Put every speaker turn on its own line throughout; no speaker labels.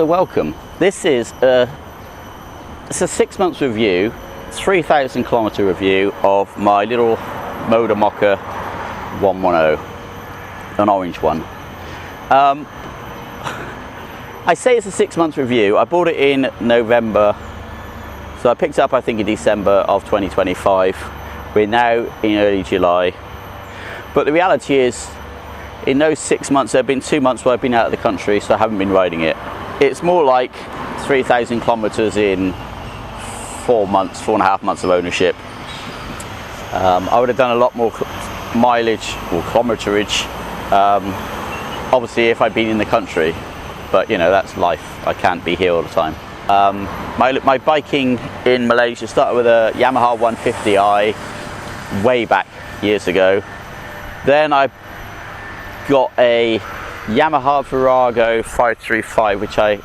So welcome. This is it's a 6 month review, 3,000 kilometer review of my little Moda Moca 110, an orange one. I say it's a 6 month review. I bought it in November, so I picked it up I think in December of 2025. We're now in early July, but the reality is in those 6 months there have been 2 months where I've been out of the country, so I haven't been riding it. It's more like 3,000 kilometers in 4 months, 4.5 months of ownership. I would have done a lot more mileage or kilometerage, obviously if I'd been in the country, but you know, that's life. I can't be here all the time. My biking in Malaysia started with a Yamaha 150i way back years ago. Then I got a Yamaha Virago 535, which I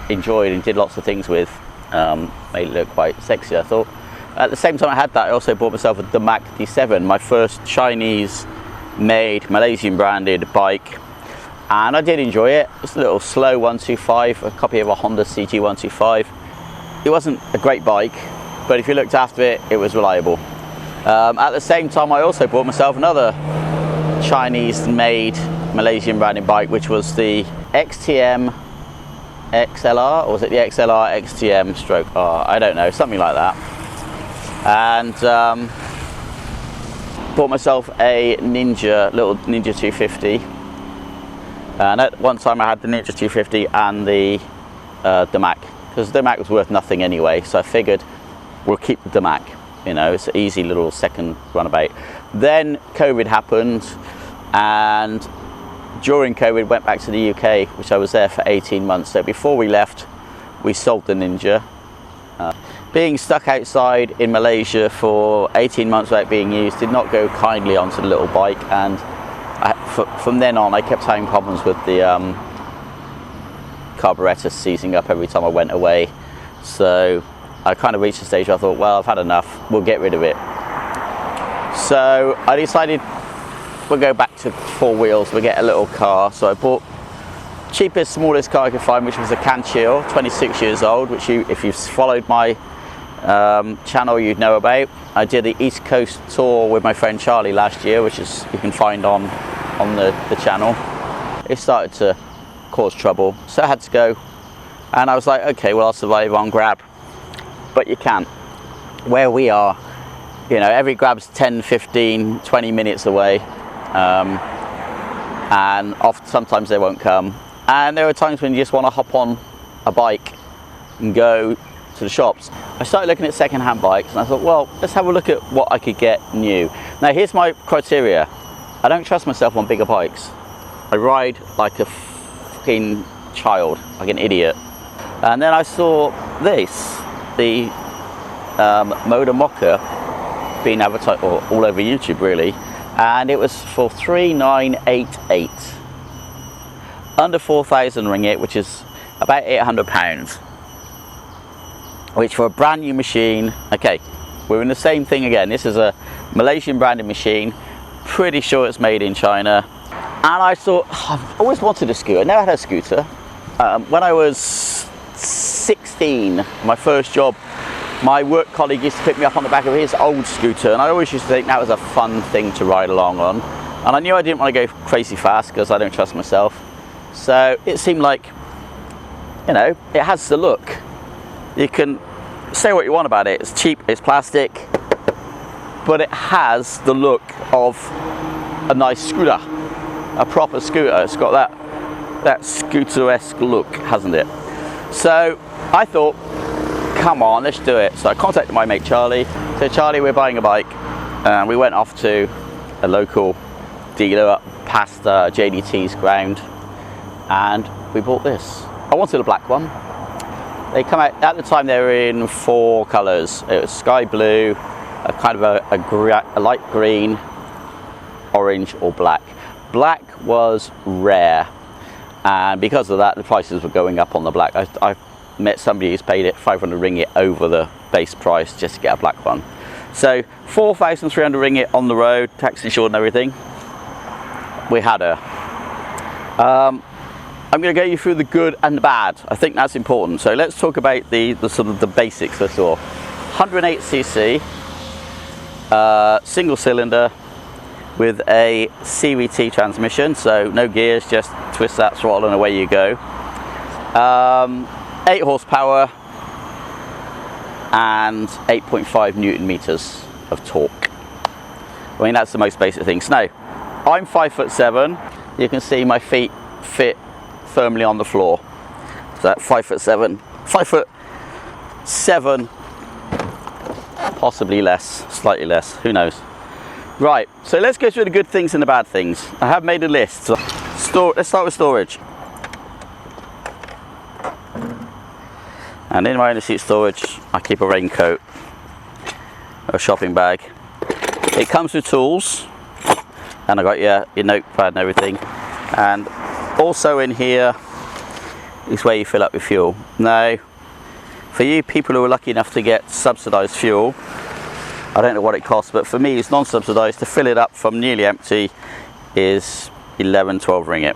enjoyed and did lots of things with. Made it look quite sexy, I thought. At the same time I had that, I also bought myself a Pemilik D7, my first Chinese made Malaysian branded bike, and I did enjoy it. It's a little slow 125, a copy of a Honda CG 125. It wasn't a great bike, but if you looked after it, it was reliable. At the same time I also bought myself another Chinese made Malaysian branded bike, which was the XTM XLR, or was it the XLR XTM stroke R? I don't know, something like that. And bought myself a little Ninja 250. And at one time I had the Ninja 250 and the Pemilik, because the Pemilik was worth nothing anyway, so I figured we'll keep the Pemilik. You know, it's an easy little second runabout. Then COVID happened, and during COVID went back to the UK, which I was there for 18 months. So before we left, we sold the Ninja. Being stuck outside in Malaysia for 18 months without being used did not go kindly onto the little bike, and from then on I kept having problems with the carburetor seizing up every time I went away. So I kind of reached a stage where I thought, well, I've had enough, we'll get rid of it. So I decided we'll go back to four wheels, we'll get a little car. So I bought cheapest, smallest car I could find, which was a Canchil, 26 years old, which if you've followed my channel you'd know about. I did the East Coast tour with my friend Charlie last year, which is you can find on the channel. It started to cause trouble, so I had to go, and I was like, okay, well, I'll survive on grab. But you can't. Where we are, you know, every grab's 10, 15, 20 minutes away, and sometimes they won't come. And there are times when you just want to hop on a bike and go to the shops. I started looking at second-hand bikes, and I thought, well, let's have a look at what I could get new. Now, here's my criteria. I don't trust myself on bigger bikes. I ride like a fucking child, like an idiot. And then I saw this, the Moda Moca, being advertised all over YouTube really, and it was for 3,988, under 4,000 ringgit, which is about £800, which for a brand new machine. Okay, we're in the same thing again. This is a Malaysian branded machine, pretty sure it's made in China. And I thought, I've always wanted a scooter. I never had a scooter. When I was 16, my first job, my work colleague used to pick me up on the back of his old scooter, and I always used to think that was a fun thing to ride along on. And I knew I didn't want to go crazy fast because I don't trust myself. So it seemed like, you know, it has the look. You can say what you want about it. It's cheap, it's plastic, but it has the look of a nice scooter, a proper scooter. It's got that scooter-esque look, hasn't it? So I thought, come on, let's do it. So I contacted my mate Charlie. So Charlie, we're buying a bike. We went off to a local dealer up past JDT's ground, and we bought this. I wanted a black one. They come out, at the time they were in 4 colours. It was sky blue, a kind of a light green, orange or black. Black was rare, and because of that the prices were going up on the black. I met somebody who's paid it 500 ringgit over the base price just to get a black one. So 4,300 ringgit on the road, tax insured and everything. We had her. I'm going to get you through the good and the bad. I think that's important. So let's talk about the sort of the basics first of all. 108cc, single cylinder with a CVT transmission, so no gears, just twist that throttle and away you go. 8 horsepower and 8.5 Newton meters of torque. I mean, that's the most basic things. Now, I'm 5'7". You can see my feet fit firmly on the floor. So that's 5'7", 5'7", possibly less, slightly less, who knows. Right, so let's go through the good things and the bad things. I have made a list. So let's start with storage. And in my under-seat storage, I keep a raincoat, a shopping bag. It comes with tools, and I got your notepad and everything. And also in here is where you fill up your fuel. Now, for you people who are lucky enough to get subsidised fuel, I don't know what it costs, but for me it's non-subsidised. To fill it up from nearly empty is 11-12 ringgit.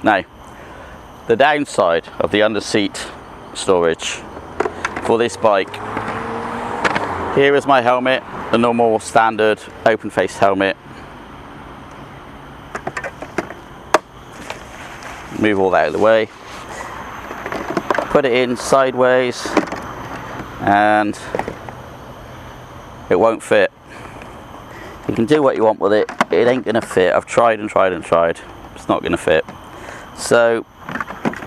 Now, the downside of the under-seat storage for this bike, here is my helmet, the normal standard open-faced helmet. Move all that out of the way, put it in sideways, and it won't fit. You can do what you want with it, it ain't gonna fit. I've tried and tried and tried, it's not gonna fit. So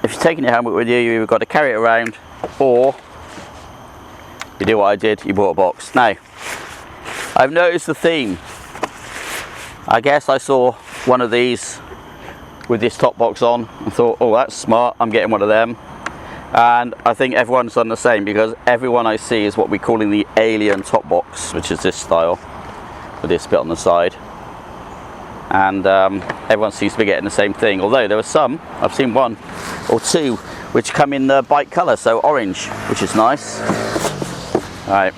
if you're taking your helmet with you, you've got to carry it around, or you do what I did, you bought a box. Now, I've noticed the theme. I guess I saw one of these with this top box on and thought, oh, that's smart, I'm getting one of them. And I think everyone's done the same, because everyone I see is what we're calling the alien top box, which is this style with this bit on the side. And everyone seems to be getting the same thing, although there are some, I've seen one or two, which come in the bike colour, so orange, which is nice. Alright,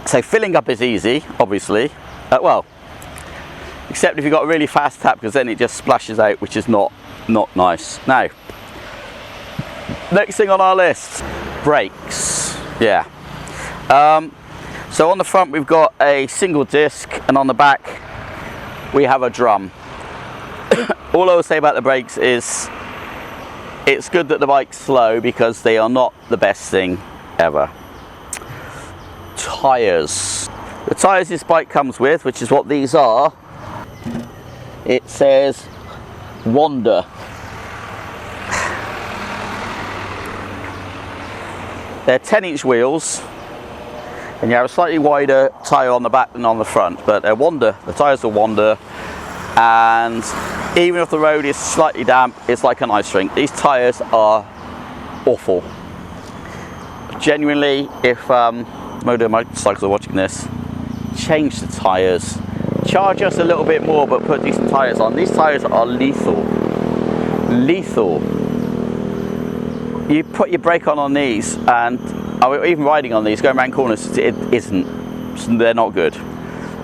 so filling up is easy, obviously, well, except if you've got a really fast tap, because then it just splashes out, which is not nice. Now, next thing on our list, brakes. Yeah. So on the front we've got a single disc, and on the back we have a drum. All I will say about the brakes is it's good that the bike's slow, because they are not the best thing ever. Tyres. The tyres this bike comes with, which is what these are, it says Wonder. They're 10-inch wheels, and you have a slightly wider tyre on the back than on the front, but they're Wonder. The tyres are Wonder, and even if the road is slightly damp, it's like an ice rink. These tyres are awful. Genuinely, if Moda motorcycles are watching this, change the tyres. Charge us a little bit more, but put decent tyres on. These tyres are lethal. Lethal. You put your brake on these, and even riding on these, going around corners, it isn't. They're not good.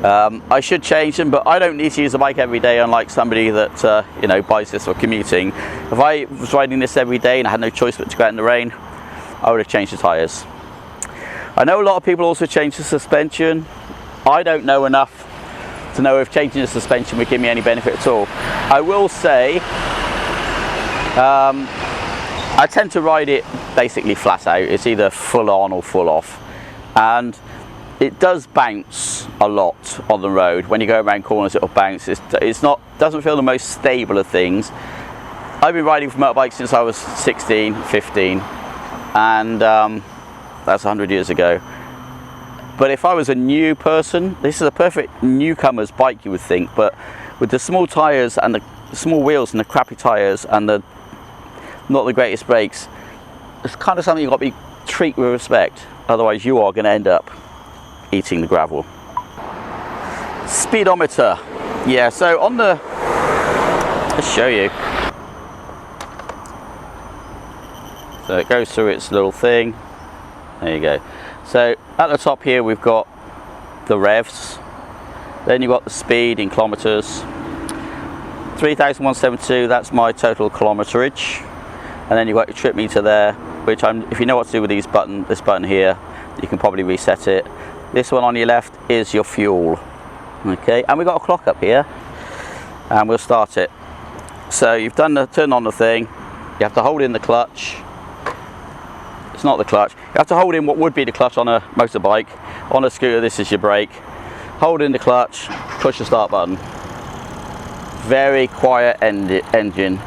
I should change them, but I don't need to use the bike every day, unlike somebody that you know, buys this for commuting. If I was riding this every day and I had no choice but to go out in the rain, I would have changed the tyres. I know a lot of people also change the suspension. I don't know enough to know if changing the suspension would give me any benefit at all. I will say, I tend to ride it basically flat out. It's either full on or full off, and it does bounce a lot on the road. When you go around corners, it'll bounce. Doesn't feel the most stable of things. I've been riding for motorbikes since I was 16, 15, and that's 100 years ago. But if I was a new person, this is a perfect newcomer's bike, you would think, but with the small tyres and the small wheels and the crappy tyres and the not the greatest brakes, it's kind of something you've got to treat with respect, otherwise you are going to end up eating the gravel. Speedometer. Yeah, so on the, let's show you. So it goes through its little thing. There you go. So at the top here we've got the revs, then you've got the speed in kilometers, 3,172, that's my total kilometerage. And then you've got your trip meter there, which if you know what to do with this button here, you can probably reset it. This one on your left is your fuel. Okay, and we've got a clock up here, and we'll start it. So you've turned on the thing, you have to hold in the clutch. It's not the clutch. You have to hold in what would be the clutch on a motorbike. On a scooter, this is your brake. Hold in the clutch, push the start button. Very quiet engine,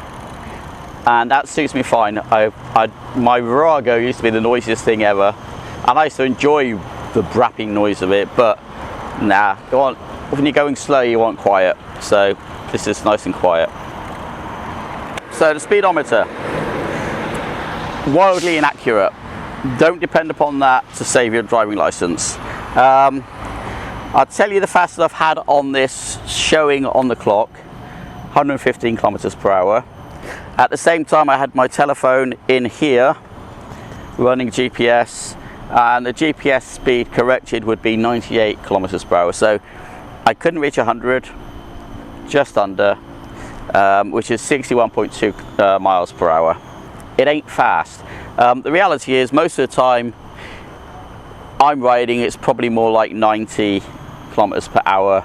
and that suits me fine. My Virago used to be the noisiest thing ever, and I used to enjoy the brapping noise of it, but nah, when you're going slow you want quiet, so this is nice and quiet. So the speedometer, wildly inaccurate. Don't depend upon that to save your driving license. I'll tell you the fastest I've had on this showing on the clock, 115 kilometers per hour. At the same time, I had my telephone in here running GPS, and the GPS speed corrected would be 98 kilometers per hour. So I couldn't reach 100, just under, which is 61.2 miles per hour. It ain't fast. The reality is, most of the time I'm riding, it's probably more like 90 kilometers per hour.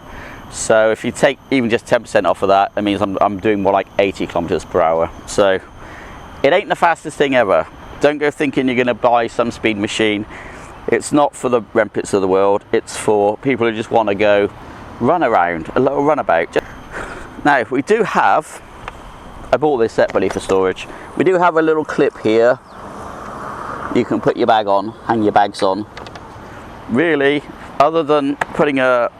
So if you take even just 10% off of that, it means I'm doing more like 80 kilometers per hour. So it ain't the fastest thing ever. Don't go thinking you're going to buy some speed machine. It's not for the Rempits of the world. It's for people who just want to go run around, a little runabout. Now we do have, I bought this separately for storage. We do have a little clip here. You can put your bag on, hang your bags on. Really, other than putting a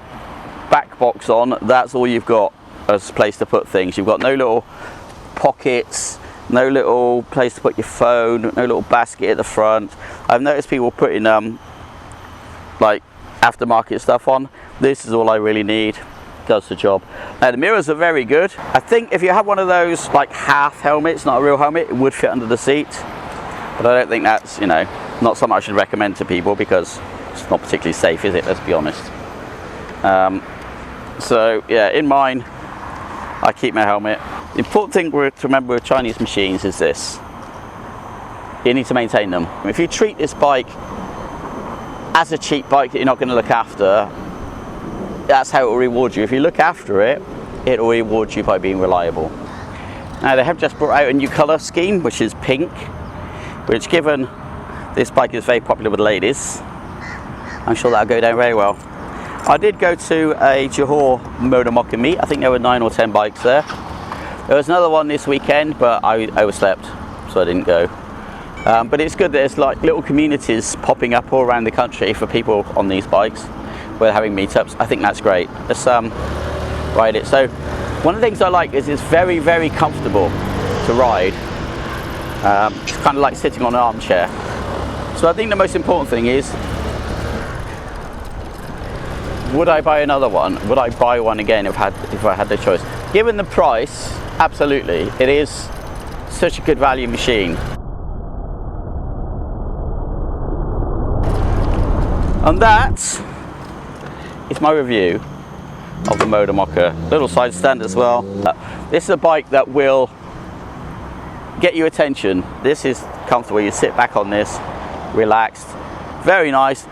back box on, that's all you've got as a place to put things. You've got no little pockets, no little place to put your phone, no little basket at the front. I've noticed people putting like aftermarket stuff on. This is all I really need. Does the job. Now the mirrors are very good. I think if you have one of those like half helmets, not a real helmet, it would fit under the seat, but I don't think that's, you know, not something I should recommend to people because it's not particularly safe, is it? Let's be honest. So yeah, in mine I keep my helmet. The important thing to remember with Chinese machines is this: you need to maintain them. If you treat this bike as a cheap bike that you're not going to look after, that's how it will reward you. If you look after it, it will reward you by being reliable. Now they have just brought out a new colour scheme, which is pink, which, given this bike is very popular with ladies, I'm sure that'll go down very well. I did go to a Johor Moda Moca meet. I think there were 9 or 10 bikes there. There was another one this weekend, but I overslept, so I didn't go. But it's good that there's like little communities popping up all around the country for people on these bikes. We're having meetups. I think that's great. Let's ride it. So one of the things I like is it's very, very comfortable to ride. It's kind of like sitting on an armchair. So I think the most important thing is, would I buy another one? Would I buy one again if I had the choice? Given the price, absolutely. It is such a good value machine. And that is my review of the Moda Moca. Little side stand as well. This is a bike that will get you attention. This is comfortable. You sit back on this, relaxed, very nice.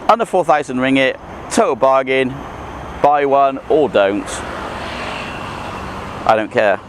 Under 4,000 ringgit. Total bargain. Buy one or don't. I don't care.